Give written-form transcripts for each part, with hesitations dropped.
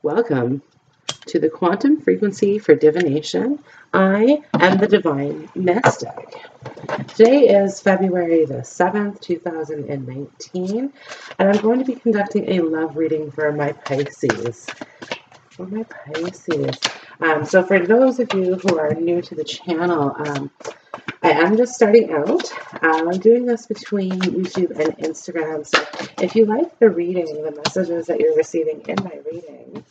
Welcome to the quantum frequency for divination. I am the Divine Mystic. Today is February the 7th, 2019, and I'm going to be conducting a love reading for my Pisces. So for those of you who are new to the channel, I am just starting out. I'm doing this between YouTube and Instagram, so if you like the reading, the messages that you're receiving in my reading,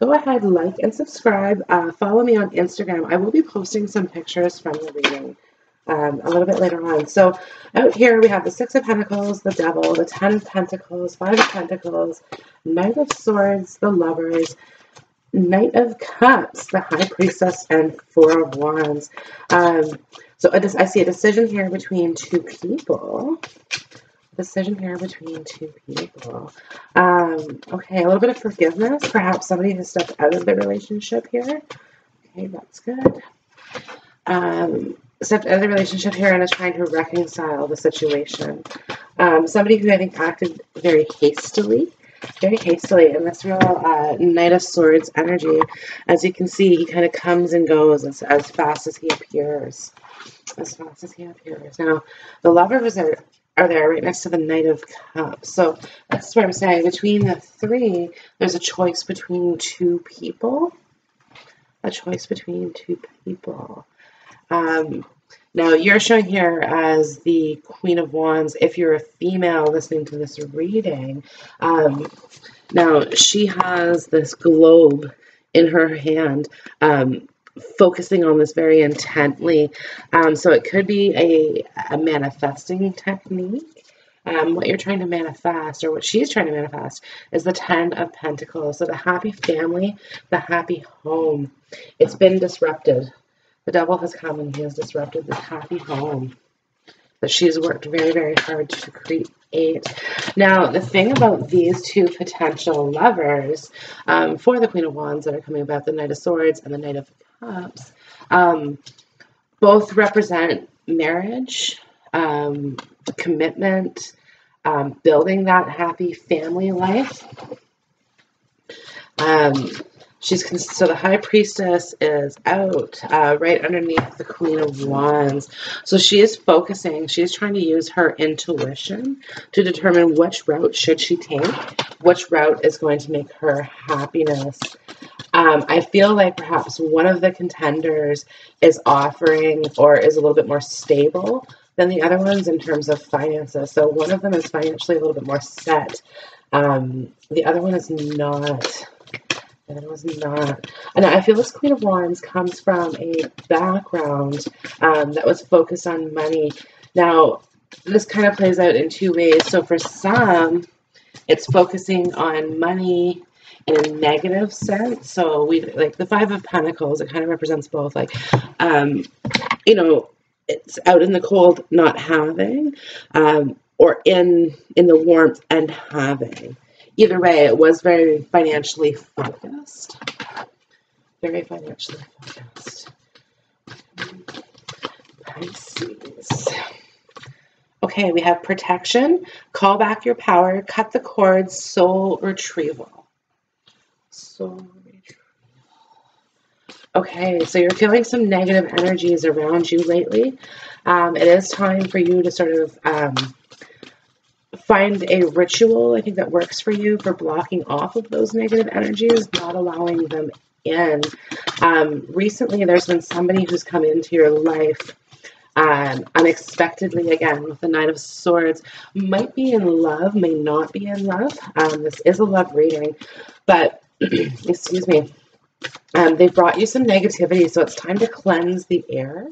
go ahead, like and subscribe. Follow me on Instagram. I will be posting some pictures from the reading a little bit later on. So out here we have the Six of Pentacles, the Devil, the Ten of Pentacles, Five of Pentacles, Knight of Swords, the Lovers, Knight of Cups, the High Priestess, and Four of Wands. So I see a decision here between two people. Okay, a little bit of forgiveness. Perhaps somebody has stepped out of the relationship here. Okay, that's good. Stepped out of the relationship here and is trying to reconcile the situation. Somebody who I think acted very hastily in this real Knight of Swords energy. As you can see, he kind of comes and goes as fast as he appears. Now, the Lovers are there right next to the Knight of Cups. So that's what I'm saying. Between the three, there's a choice between two people. Now, you're showing here as the Queen of Wands. If you're a female listening to this reading, now she has this globe in her hand, focusing on this very intently. So it could be a manifesting technique. What you're trying to manifest, or what she's trying to manifest, is the Ten of Pentacles. So the happy family, the happy home. It's been disrupted. The Devil has come and he has disrupted the happy home that she's worked very, very hard to create. Now, the thing about these two potential lovers for the Queen of Wands that are coming about, the Knight of Swords and the Knight of Cups, both represent marriage, commitment, building that happy family life. So the High Priestess is out right underneath the Queen of Wands. So she is focusing. She's trying to use her intuition to determine which route should she take, which route is going to make her happiness. I feel like perhaps one of the contenders is offering or is a little bit more stable than the other ones in terms of finances. So one of them is financially a little bit more set. The other one is not. And I feel this Queen of Wands comes from a background that was focused on money. Now, this kind of plays out in two ways. So for some, it's focusing on money in a negative sense. So we like the Five of Pentacles, it kind of represents both, like, it's out in the cold, not having, or in the warmth and having. Either way, it was very financially focused. Pisces. Okay, we have protection, call back your power, cut the cords, soul retrieval. Okay, so you're feeling some negative energies around you lately. It is time for you to sort of find a ritual, I think, that works for you for blocking off of those negative energies, not allowing them in. Recently, there's been somebody who's come into your life unexpectedly, again, with the Knight of Swords. Might be in love, may not be in love. This is a love reading, but, excuse me, they brought you some negativity, so it's time to cleanse the air.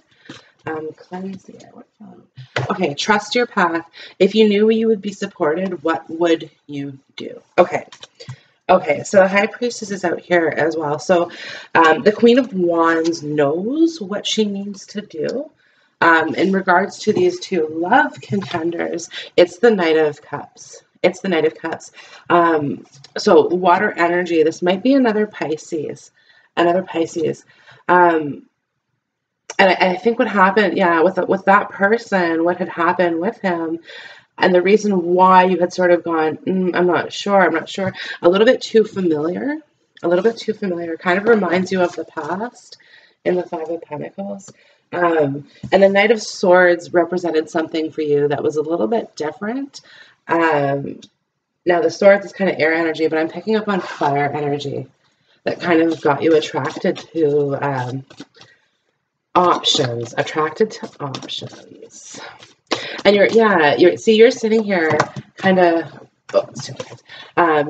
Okay, trust your path. If you knew you would be supported, what would you do? Okay, so the High Priestess is out here as well. So the Queen of Wands knows what she needs to do. In regards to these two love contenders, it's the Knight of Cups. So water energy, this might be another Pisces. And I think what happened, with that person, what had happened with him, And the reason why you had sort of gone, I'm not sure, a little bit too familiar, kind of reminds you of the past in the Five of Pentacles. And the Knight of Swords represented something for you that was a little bit different. Now the Swords is kind of air energy, but I'm picking up on fire energy that kind of got you attracted to options, And you're sitting here kind of,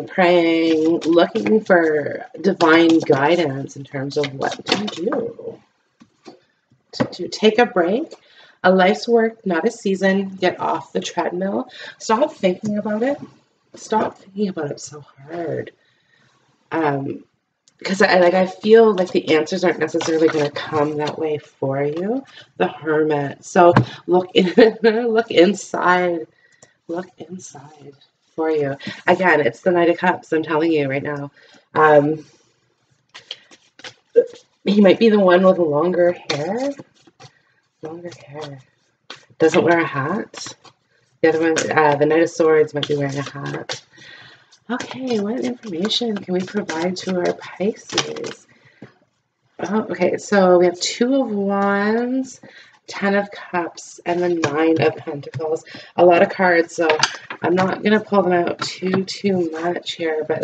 praying, looking for divine guidance in terms of what to do. To take a break, a life's work, not a season. Get off the treadmill. Stop thinking about it. Stop thinking about it so hard. Because I feel like the answers aren't necessarily going to come that way for you. The Hermit. So look inside. Look inside for you. Again, it's the Knight of Cups. I'm telling you right now. He might be the one with longer hair. Doesn't wear a hat. The other one, the Knight of Swords, might be wearing a hat. Okay, what information can we provide to our Pisces? Oh, okay, so we have Two of Wands, Ten of Cups, and the Nine of Pentacles. A lot of cards, so I'm not going to pull them out too much here, but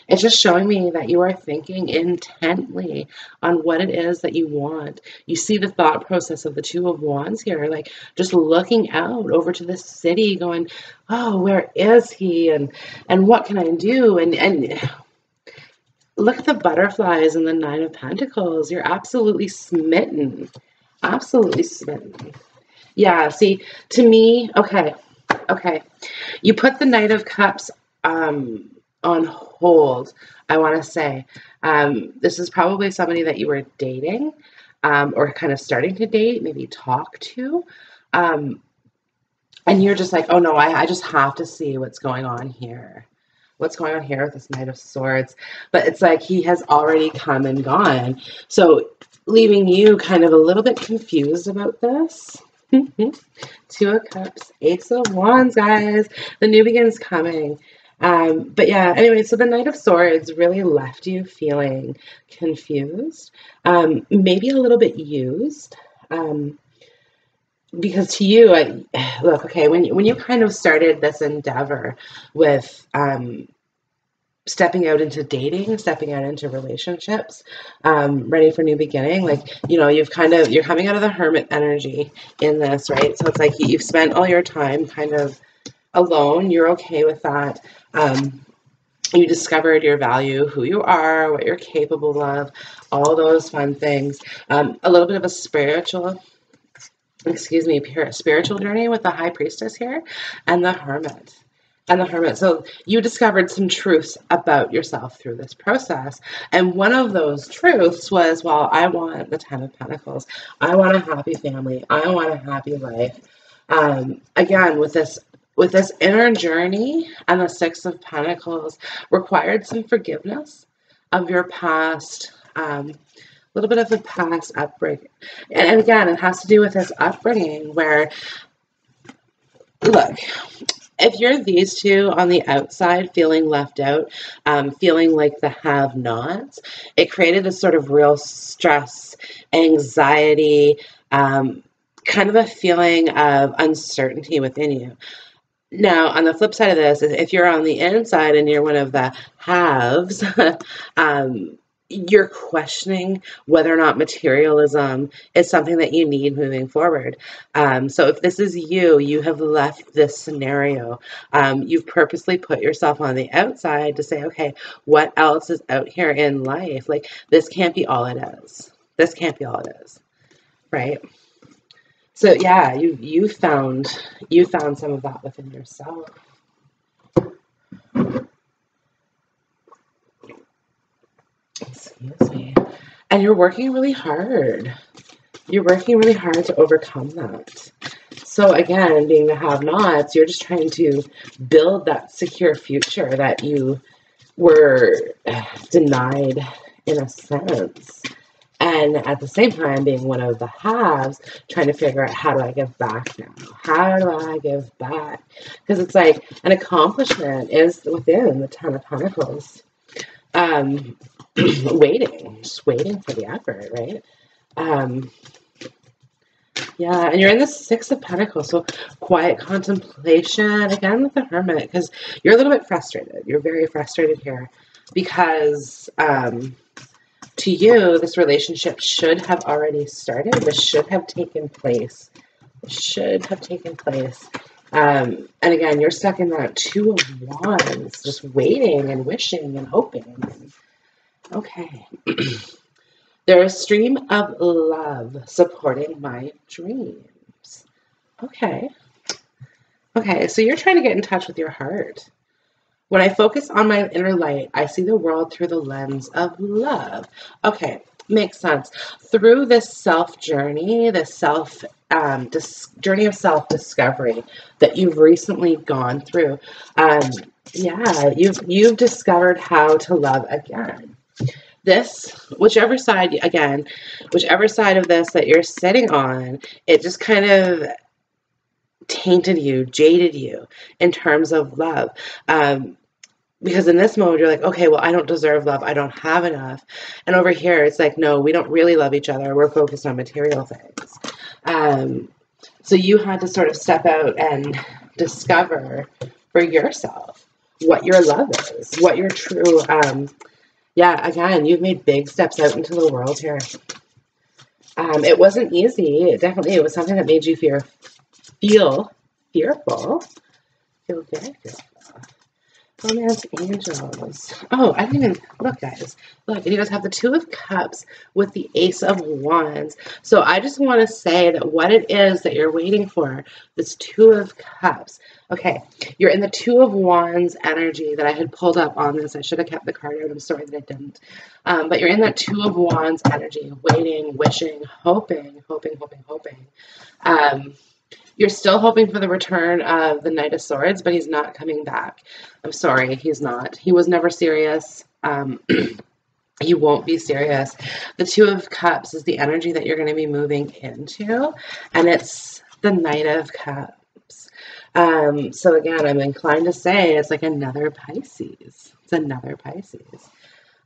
it's just showing me that you are thinking intently on what it is that you want. You see the thought process of the Two of Wands here, just looking out over to the city going, oh, where is he? And what can I do? And look at the butterflies and the Nine of Pentacles. You're absolutely smitten. Absolutely smitten. Yeah, see, to me, okay. You put the Knight of Cups on hold, I want to say. This is probably somebody that you were dating or kind of starting to date, maybe talk to. And you're just like, oh no, I just have to see what's going on here. What's going on here with this Knight of Swords? But it's like he has already come and gone. So leaving you kind of a little bit confused about this. Two of Cups, Ace of Wands, guys. The new begin's coming. But yeah, anyway, so the Knight of Swords really left you feeling confused, maybe a little bit used. Because to you, look, okay, when you kind of started this endeavor with stepping out into dating, stepping out into relationships, ready for new beginning, you're coming out of the Hermit energy in this, right? So it's like you've spent all your time kind of alone. You're okay with that. You discovered your value, who you are, what you're capable of, all those fun things. A little bit of a spiritual journey with the High Priestess here and the Hermit. So you discovered some truths about yourself through this process. And one of those truths was, well, I want the Ten of Pentacles. I want a happy family. I want a happy life. Again, with this inner journey, and the Six of Pentacles required some forgiveness of your past, a little bit of the past upbringing. And again, it has to do with this upbringing where, look, if you're these two on the outside feeling left out, feeling like the have-nots, it created this sort of real stress, anxiety, kind of a feeling of uncertainty within you. Now, on the flip side of this, if you're on the inside and you're one of the haves, you're questioning whether or not materialism is something that you need moving forward. So if this is you, you have left this scenario. You've purposely put yourself on the outside to say, okay, what else is out here in life? This can't be all it is. This can't be all it is, right? So yeah, you found some of that within yourself. Excuse me. And you're working really hard. You're working really hard to overcome that. So again, being the have-nots, you're just trying to build that secure future that you were denied in a sense. And at the same time, being one of the halves, trying to figure out, how do I give back now? How do I give back? Because it's like an accomplishment is within the Ten of Pentacles. Waiting, just waiting for the effort, right? Yeah, and you're in the Six of Pentacles, so quiet contemplation, again with the Hermit, because you're a little bit frustrated. You're very frustrated here because to you, this relationship should have already started. This should have taken place. This should have taken place. And again, you're stuck in that Two of Wands, just waiting and wishing and hoping. Okay. There's a stream of love supporting my dreams. Okay. Okay, so you're trying to get in touch with your heart. When I focus on my inner light, I see the world through the lens of love. Okay, makes sense. Through this self journey, this journey of self-discovery that you've recently gone through, yeah, you've discovered how to love again. This, whichever side of this that you're sitting on, it just kind of tainted you, jaded you in terms of love. Because in this mode, you're like, okay, well, I don't deserve love. I don't have enough. And over here, it's like, no, we don't really love each other. We're focused on material things. So you had to sort of step out and discover for yourself what your love is, what your true, yeah, again, you've made big steps out into the world here. It wasn't easy. It was something that made you feel fearful. Feel very fearful. Romance angels. Oh, I didn't even look, guys. Look, and you guys have the Two of Cups with the Ace of Wands. So I just want to say that what it is that you're waiting for, this Two of Cups. Okay, you're in the Two of Wands energy that I had pulled up on this. I should have kept the card out. I'm sorry that I didn't. But you're in that Two of Wands energy, waiting, wishing, hoping. You're still hoping for the return of the Knight of Swords, but he's not coming back. I'm sorry, he's not. He was never serious. He won't be serious. The Two of Cups is the energy that you're going to be moving into, and it's the Knight of Cups. So again, I'm inclined to say it's like another Pisces. It's another Pisces.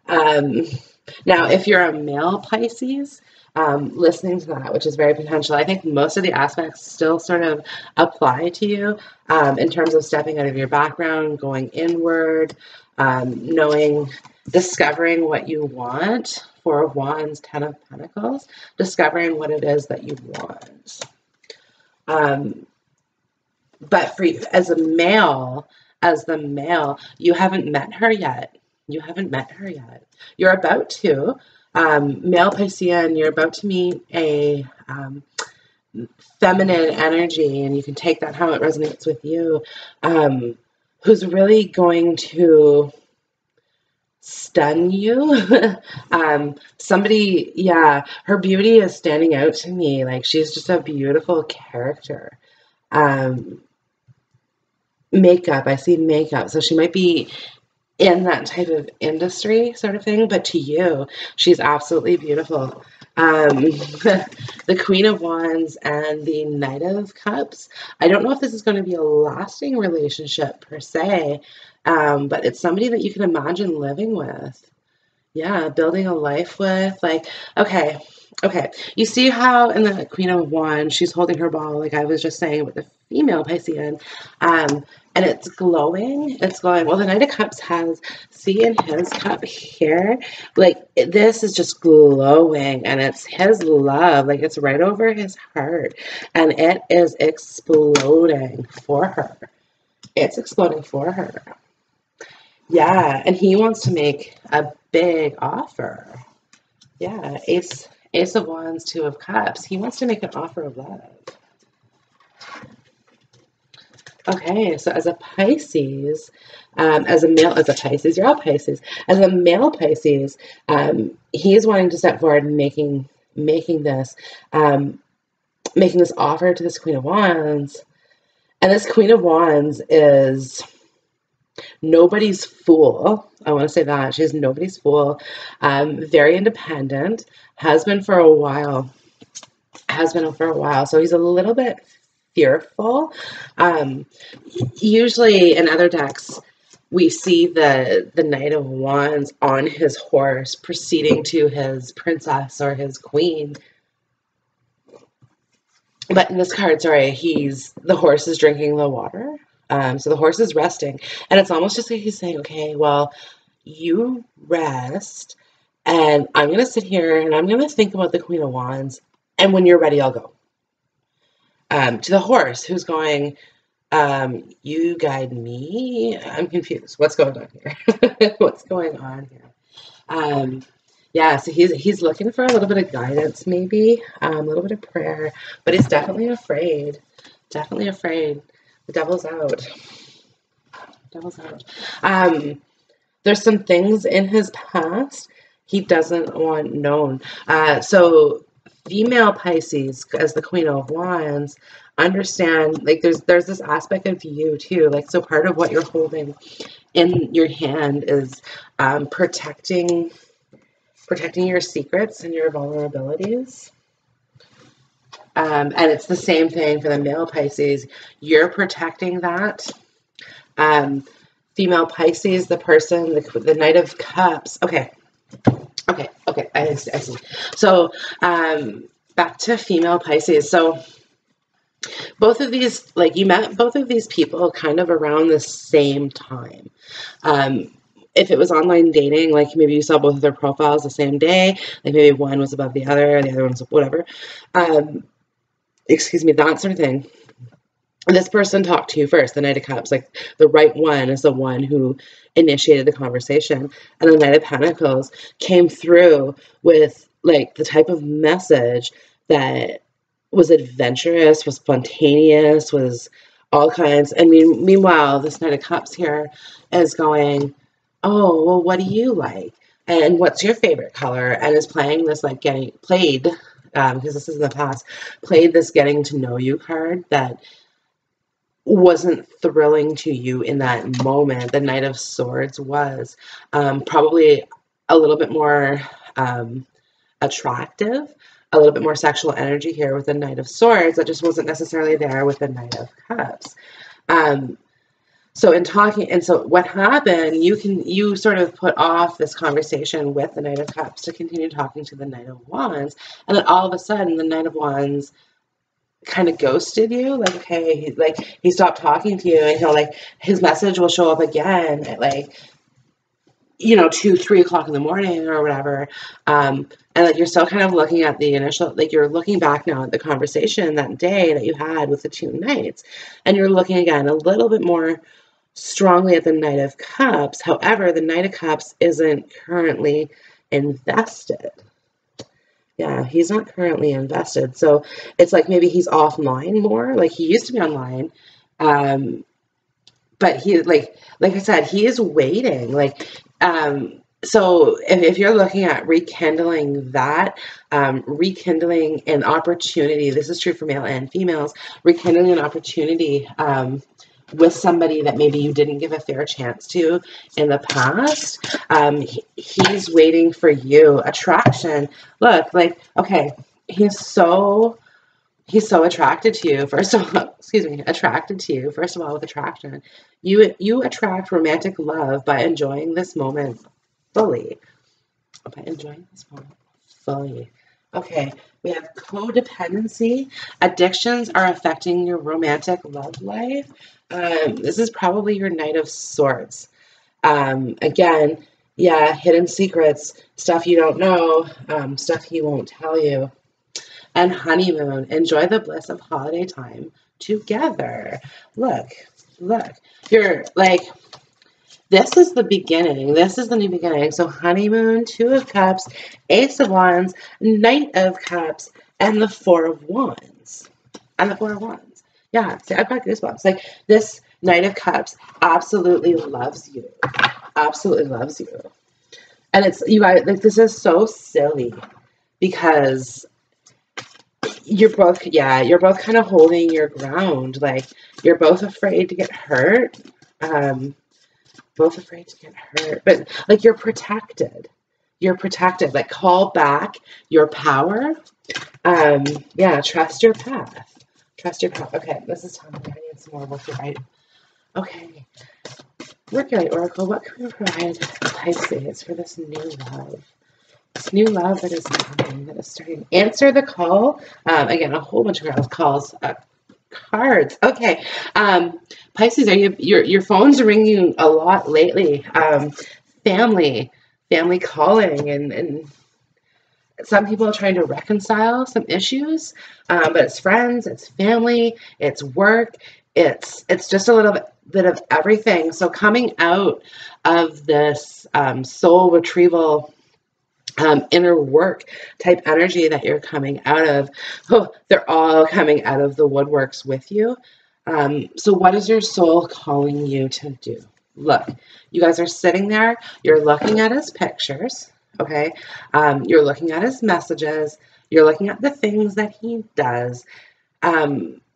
Now, if you're a male Pisces, listening to that, which is very potential, I think most of the aspects still sort of apply to you in terms of stepping out of your background, going inward, discovering what you want. Four of Wands, Ten of Pentacles, discovering what it is that you want. But for you, as the male, you haven't met her yet. You're about to. Male Piscean, you're about to meet a feminine energy, and you can take that how it resonates with you, who's really going to stun you. Somebody, yeah, her beauty is standing out to me. Like, she's just a beautiful character. Makeup, I see makeup, so she might be in that type of industry sort of thing, but to you, she's absolutely beautiful. The Queen of Wands and the Knight of Cups. I don't know if this is going to be a lasting relationship per se, but it's somebody that you can imagine living with. Yeah, building a life with. Like, okay. You see how in the Queen of Wands, she's holding her ball, like I was just saying with the female Piscean, and it's glowing. Well, the Knight of Cups has, see in his cup here, like this is just glowing, and it's his love, like it's right over his heart, and it is exploding for her. Yeah, and he wants to make a big offer. Yeah, Ace of Wands, Two of Cups. He wants to make an offer of love. Okay, so as a Pisces, you're all Pisces. As a male Pisces, he's wanting to step forward and making this offer to this Queen of Wands. And this Queen of Wands is nobody's fool. I want to say that. She's nobody's fool. Very independent. Has been for a while. Has been for a while. So he's a little bit fearful. Usually in other decks, we see the Knight of Wands on his horse proceeding to his princess or his queen. But in this card, sorry, the horse is drinking the water. So the horse is resting. And it's almost just like he's saying, okay, well, you rest. And I'm going to sit here and I'm going to think about the Queen of Wands. And when you're ready, I'll go. To the horse who's going, you guide me. I'm confused. What's going on here? What's going on here? Yeah, so he's looking for a little bit of guidance, maybe a little bit of prayer, but he's definitely afraid. Definitely afraid. The devil's out. Devil's out. There's some things in his past he doesn't want known. So female Pisces, as the Queen of Wands, understand, like, there's this aspect of you too, like, so part of what you're holding in your hand is protecting your secrets and your vulnerabilities. And it's the same thing for the male Pisces. You're protecting that. Female Pisces, the person, the Knight of Cups. Okay. I see. So, back to female Pisces. So, both of these, like, you met both of these people kind of around the same time. If it was online dating, like, maybe you saw both of their profiles the same day, like maybe one was above the other one's whatever. Excuse me, that sort of thing. This person talked to you first, the Knight of Cups, like the right one is the one who initiated the conversation. And the Knight of Pentacles came through with, like, the type of message that was adventurous, was spontaneous, was all kinds. I mean, meanwhile, this Knight of Cups here is going, oh, well, what do you like? And what's your favorite color? And is playing this, like, played, because this is in the past, played this getting to know you card that wasn't thrilling to you in that moment. The Knight of Swords was probably a little bit more attractive, a little bit more sexual energy here with the Knight of Swords that just wasn't necessarily there with the Knight of Cups. So in talking, and so what happened, you sort of put off this conversation with the Knight of Cups to continue talking to the Knight of Wands, and then all of a sudden the Knight of Wands kind of ghosted you. Like, okay, he stopped talking to you, and he'll, like, his message will show up again at, like, 2-3 o'clock in the morning or whatever. And, like, you're still kind of looking at the initial, like, you're looking back now at the conversation that day that you had with the two knights, and you're looking again a little bit more strongly at the Knight of Cups. However, the Knight of Cups isn't currently invested. Yeah, he's not currently invested. So it's like maybe he's offline more. Like, he used to be online. But he, like I said, he is waiting. Like, so if you're looking at rekindling that, rekindling an opportunity, this is true for male and females, rekindling an opportunity with somebody that maybe you didn't give a fair chance to in the past, he's waiting for you. Attraction. Look, like, okay, he's so attracted to you. First of all, attracted to you. First of all, with attraction, you attract romantic love by enjoying this moment fully. Okay, we have codependency. Addictions are affecting your romantic love life. This is probably your Knight of Swords. Again, yeah, hidden secrets, stuff you don't know, stuff he won't tell you. And honeymoon, enjoy the bliss of holiday time together. Look, you're like, this is the beginning. This is the new beginning. So honeymoon, Two of Cups, Ace of Wands, Knight of Cups, and the Four of Wands. Yeah, see, I've got goosebumps. Like, this Knight of Cups absolutely loves you. Absolutely loves you. And it's, you guys, like, this is so silly because you're both kind of holding your ground. Like, you're both afraid to get hurt. both afraid to get hurt, but like you're protected. You're protected. Like call back your power. Yeah, trust your path. Trust your path. Okay, this is telling me I need some more work right. Okay. Mercury Oracle, what can we provide Pisces for this new love? This new love that is coming, that is starting. Answer the call. Again, a whole bunch of calls. Cards. Okay. Pisces, your phone's ringing a lot lately. Family calling, and some people are trying to reconcile some issues, but it's friends, it's family, it's work, it's just a little bit of everything. So coming out of this soul retrieval, inner work type energy that you're coming out of, they're all coming out of the woodworks with you. So what is your soul calling you to do? Look, you guys are sitting there, you're looking at his pictures, okay? You're looking at his messages, you're looking at the things that he does.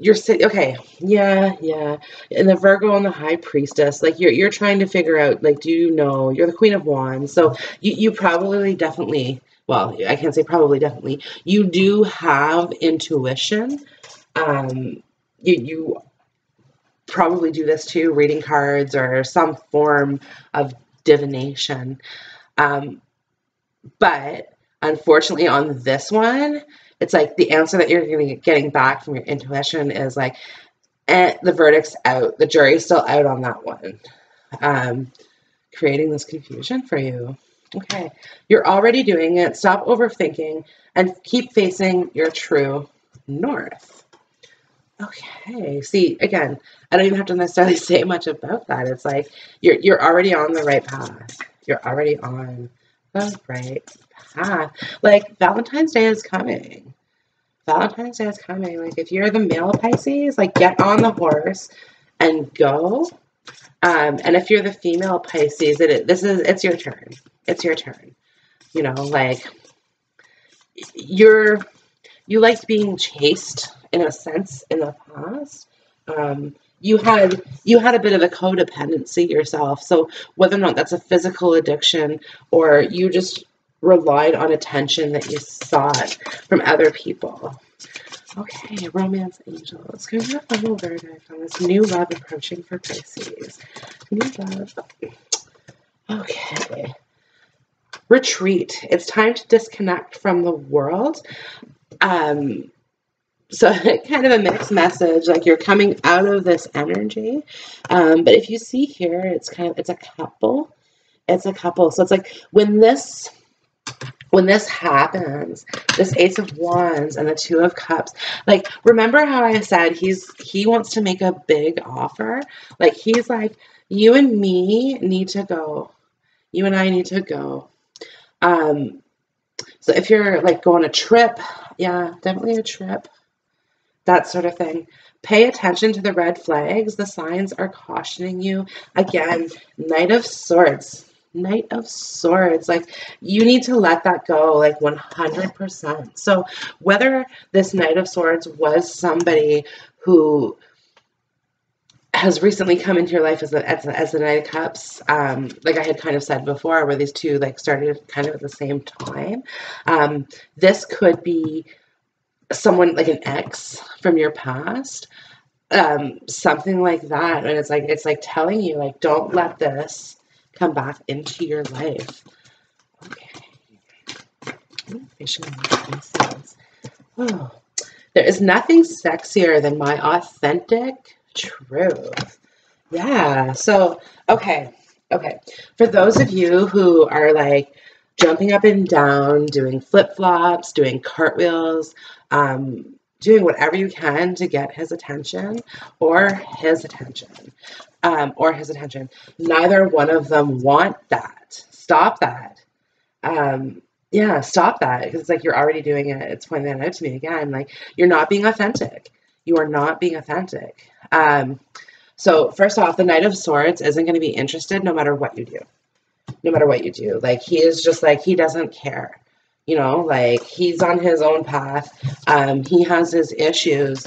You're sitting, okay, yeah. And the Virgo and the High Priestess, like you're trying to figure out, like, do you know, you're the Queen of Wands. So you probably definitely, well, I can't say probably definitely, you do have intuition. You probably do this too, reading cards or some form of divination. But unfortunately on this one, it's like the answer that you're going to be getting back from your intuition is like, the verdict's out. The jury's still out on that one. Creating this confusion for you. Okay. You're already doing it. Stop overthinking and keep facing your true north. Okay. See, again, I don't even have to necessarily say much about that. It's like you're already on the right path. You're already on the right path. Like Valentine's Day is coming. Valentine's Day is coming. Like if you're the male Pisces, like get on the horse and go. And if you're the female Pisces, it's your turn. It's your turn. You know, like you liked being chased in a sense in the past. You had a bit of a codependency yourself. So whether or not that's a physical addiction or you just relied on attention that you sought from other people. Okay, romance angels. Can we have a little verdict on this new love approaching for Pisces? New love. Okay. Retreat. It's time to disconnect from the world. So kind of a mixed message, like you're coming out of this energy. But if you see here, it's a couple. It's a couple. So it's like when this happens, this Ace of Wands and the Two of Cups, like, remember how I said he wants to make a big offer? Like, he's like, you and me need to go. You and I need to go. So if you're like going a trip, yeah, definitely a trip, that sort of thing. Pay attention to the red flags. The signs are cautioning you. Again, Knight of Swords. Knight of Swords, like you need to let that go, like 100%. So whether this Knight of Swords was somebody who has recently come into your life as the Knight of Cups, like I had kind of said before, where these two like started kind of at the same time. This could be someone like an ex from your past, something like that, and it's like telling you like don't let this come back into your life. Okay. Oh, there is nothing sexier than my authentic truth. Yeah. So, okay. For those of you who are like jumping up and down, doing flip-flops, doing cartwheels, doing whatever you can to get his attention or his attention. Neither one of them want that. Stop that. Yeah, stop that. Because it's like you're already doing it. It's pointing that out to me again. Like you're not being authentic. You are not being authentic. So first off, the Knight of Swords isn't going to be interested no matter what you do. No matter what you do. Like he is just like, he doesn't care. You know, like he's on his own path. He has his issues,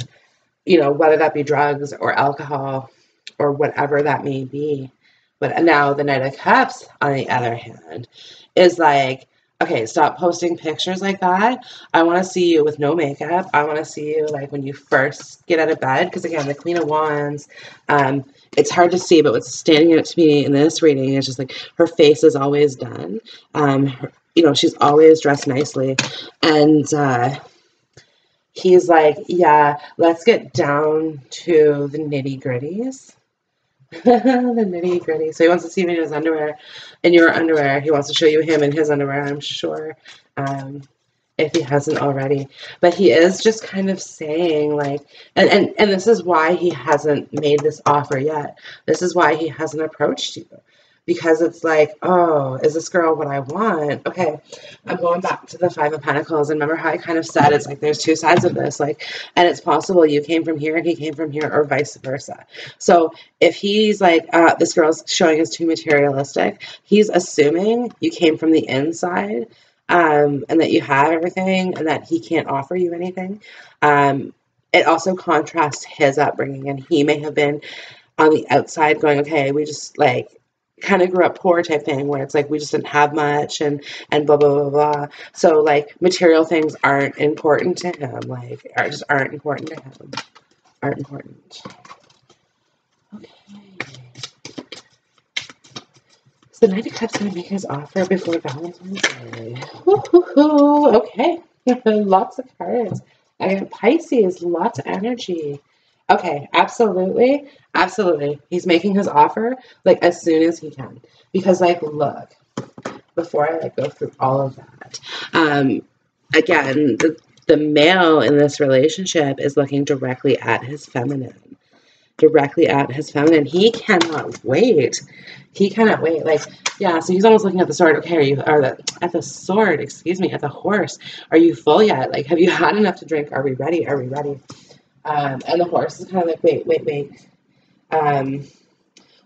you know, whether that be drugs or alcohol or whatever that may be. But now the Knight of Cups, on the other hand, is like, okay, stop posting pictures like that. I want to see you with no makeup. I want to see you like when you first get out of bed. Because again, the Queen of Wands, it's hard to see, but what's standing out to me in this reading is just like her face is always done. You know, she's always dressed nicely. And he's like, yeah, let's get down to the nitty gritties. The nitty gritty. So he wants to see him in his underwear, in your underwear. He wants to show you him in his underwear, I'm sure, if he hasn't already. But he is just kind of saying like, and this is why he hasn't made this offer yet. This is why he hasn't approached you. Because it's like, oh, is this girl what I want? Okay, I'm going back to the Five of Pentacles. And remember how I kind of said it's like there's two sides of this. Like, and it's possible you came from here and he came from here, or vice versa. So if he's like, this girl's showing us too materialistic, he's assuming you came from the inside, and that you have everything and that he can't offer you anything. It also contrasts his upbringing, and he may have been on the outside going, okay, we just like kind of grew up poor type thing, where it's like we just didn't have much, and blah blah blah blah. So like material things aren't important to him, like aren't important to him, aren't important. Okay, so the Knight of Cups gonna make his offer before Valentine's Day. Okay, lots of cards. I got Pisces, lots of energy. Okay, absolutely, absolutely. He's making his offer like as soon as he can, because like, look, before I like go through all of that, again, the male in this relationship is looking directly at his feminine, He cannot wait. He cannot wait. Like, yeah, so he's almost looking at the sword. Okay, at the sword, excuse me, at the horse. Are you full yet? Like, have you had enough to drink? Are we ready? Are we ready? And the horse is kind of like, wait.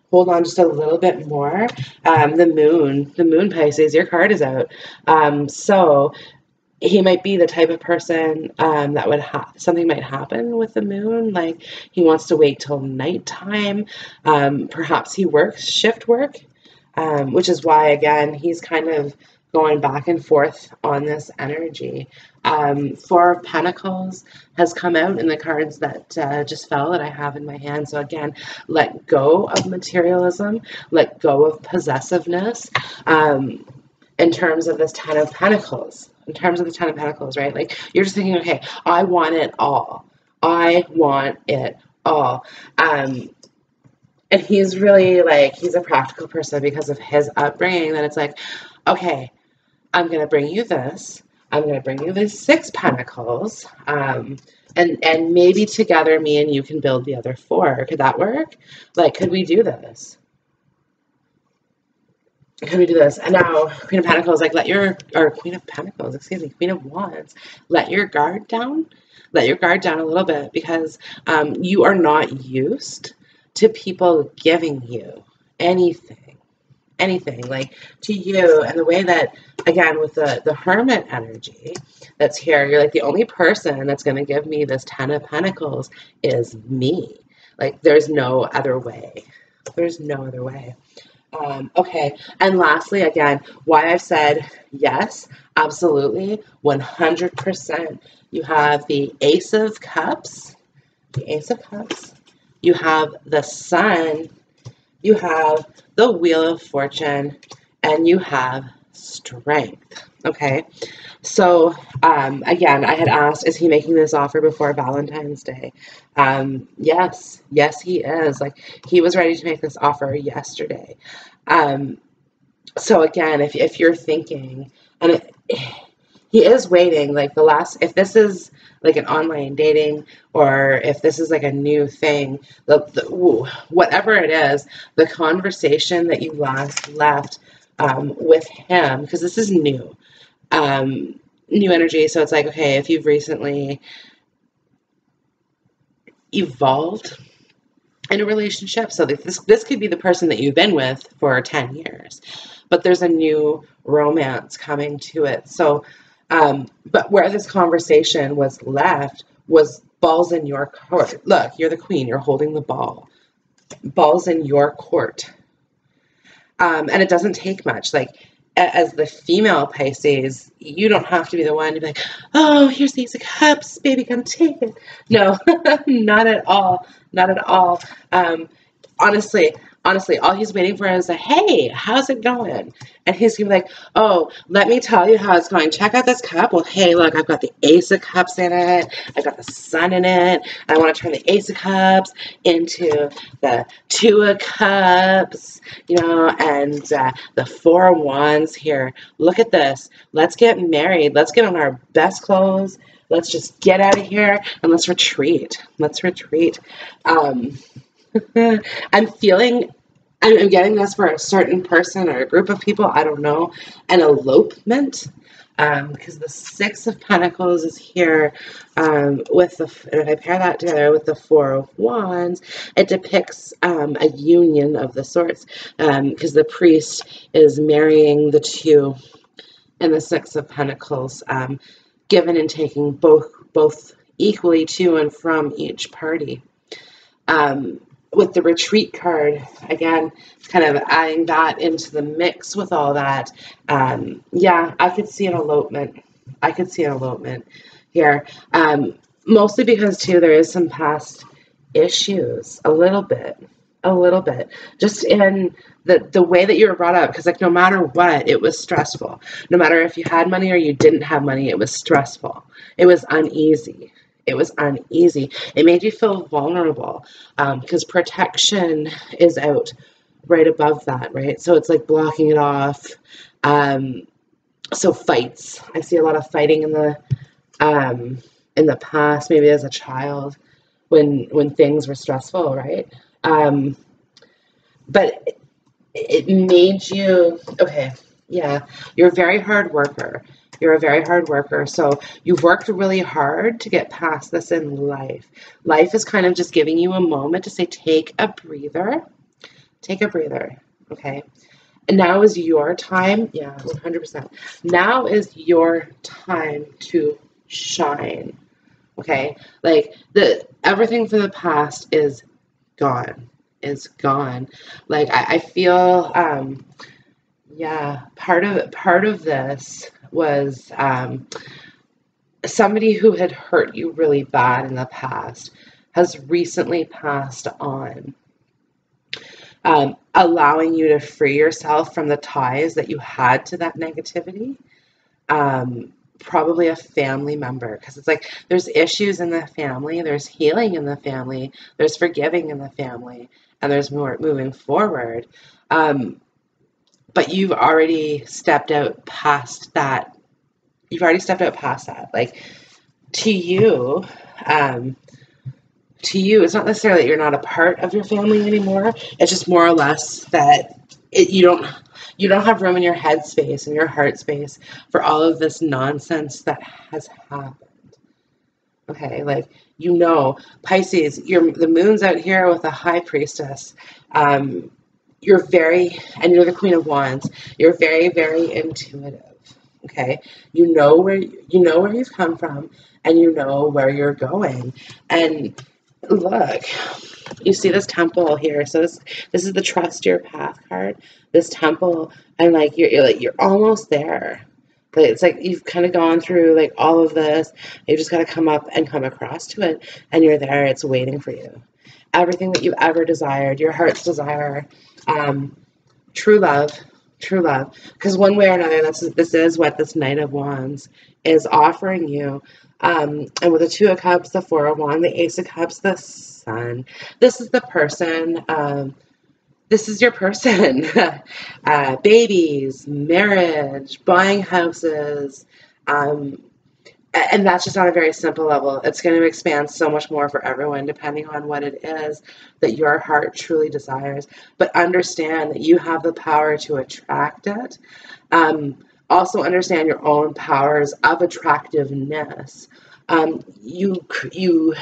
Hold on just a little bit more. The moon Pisces, your card is out. So he might be the type of person that would something might happen with the moon. Like he wants to wait till nighttime. Perhaps he works shift work, which is why, again, he's kind of going back and forth on this energy. Four of Pentacles has come out in the cards that just fell that I have in my hand. So again, let go of materialism, let go of possessiveness. In terms of this Ten of Pentacles, right? Like you're just thinking, okay, I want it all. I want it all. And he's really like, he's a practical person because of his upbringing, that it's like, okay, I'm going to bring you this. I'm going to bring you this Six Pentacles. And maybe together, me and you can build the other four. Could that work? Like, could we do this? Could we do this? And now Queen of Pentacles, like Queen of Pentacles, excuse me, Queen of Wands, let your guard down. Let your guard down a little bit, because you are not used to people giving you anything like to you. And the way that, again, with the Hermit energy that's here, you're like, the only person that's going to give me this Ten of Pentacles is me. Like there's no other way. There's no other way. Okay, and lastly, again, why I've said yes, absolutely, 100%. You have the Ace of Cups, you have the Sun, you have the Wheel of Fortune, and you have Strength. Okay, so again, I had asked, is he making this offer before Valentine's Day? Yes, he is. Like, he was ready to make this offer yesterday. So again, if you're thinking, and he is waiting, like if this is like an online dating, or if this is like a new thing, whatever it is, the conversation that you last left with him, because this is new energy. So it's like, okay, if you've recently evolved in a relationship, so this could be the person that you've been with for 10 years, but there's a new romance coming to it. So but where this conversation was left was balls in your court. Look, you're the queen, you're holding the balls in your court. And it doesn't take much. Like, as the female Pisces, you don't have to be the one to be like, oh, here's the Ace of Cups, baby, come take it. No, not at all. Not at all. Honestly, all he's waiting for is a, hey, how's it going? And he's gonna be like, oh, let me tell you how it's going. Check out this cup. Well, hey, look, I've got the Ace of Cups in it. I've got the Sun in it. I want to turn the Ace of Cups into the Two of Cups, you know, and the Four of Wands here. Look at this. Let's get married. Let's get on our best clothes. Let's just get out of here and let's retreat. Let's retreat. I'm getting this for a certain person or a group of people, I don't know, an elopement, because the Six of Pentacles is here, with the, and if I pair that together with the Four of Wands, it depicts a union of the sorts, because the priest is marrying the two in the Six of Pentacles, given and taking both equally to and from each party. With the retreat card, again, kind of adding that into the mix with all that, yeah, I could see an elopement. I could see an elopement here. Mostly because, too, there is some past issues, a little bit, just in the way that you were brought up, because, like, no matter what, it was stressful. No matter if you had money or you didn't have money, it was stressful. It was uneasy. It was uneasy. It made you feel vulnerable, because protection is out right above that, right? So it's like blocking it off. So fights. I see a lot of fighting in the past, maybe as a child, when things were stressful, right? But it made you, okay, yeah, you're a very hard worker. You're a very hard worker. So you've worked really hard to get past this in life. Life is kind of just giving you a moment to say, take a breather. Take a breather. Okay. And now is your time. Yeah, 100%. Now is your time to shine. Okay. Like everything from the past is gone. Is gone. Like I feel, yeah, part of this was somebody who had hurt you really bad in the past has recently passed on, allowing you to free yourself from the ties that you had to that negativity. Probably a family member, because it's like there's issues in the family, there's healing in the family, there's forgiving in the family, and there's more moving forward. But you've already stepped out past that. You've already stepped out past that. Like, to you, it's not necessarily that you're not a part of your family anymore. It's just more or less that you don't have room in your head space and your heart space for all of this nonsense that has happened. Okay, like, Pisces, the moon's out here with a High Priestess. You're the Queen of Wands. You're very, very intuitive. Okay, you know where you've come from, and you know where you're going. And look, you see this temple here. So this is the Trust Your Path card. This temple, and like you're almost there. But it's like you've kind of gone through like all of this. You just got to come up and come across to it, and you're there. It's waiting for you. Everything that you've ever desired, your heart's desire, true love. Because one way or another, this is what this Knight of Wands is offering you. And with the Two of Cups, the Four of Wands, the Ace of Cups, the Sun. This is the person. This is your person. Babies, marriage, buying houses. And that's just on a very simple level. It's going to expand so much more for everyone, depending on what it is that your heart truly desires. But understand that you have the power to attract it. Also understand your own powers of attractiveness. You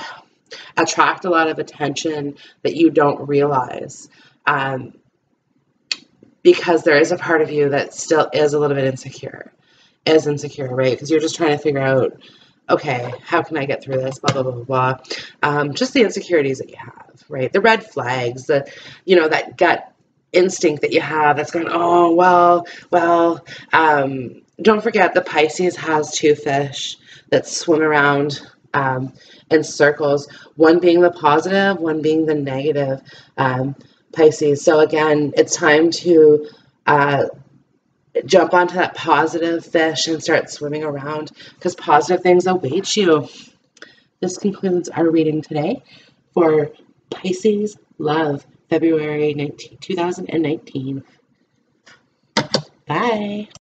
attract a lot of attention that you don't realize. Because there is a part of you that still is a little bit insecure. Right? Because you're just trying to figure out, okay, how can I get through this, blah, blah, blah, blah, blah. Just the insecurities that you have, right? The red flags, that gut instinct that you have that's going, oh, well. Don't forget the Pisces has two fish that swim around in circles, one being the positive, one being the negative Pisces. So again, it's time to jump onto that positive fish and start swimming around, because positive things await you. This concludes our reading today for Pisces Love, February 2019. Bye.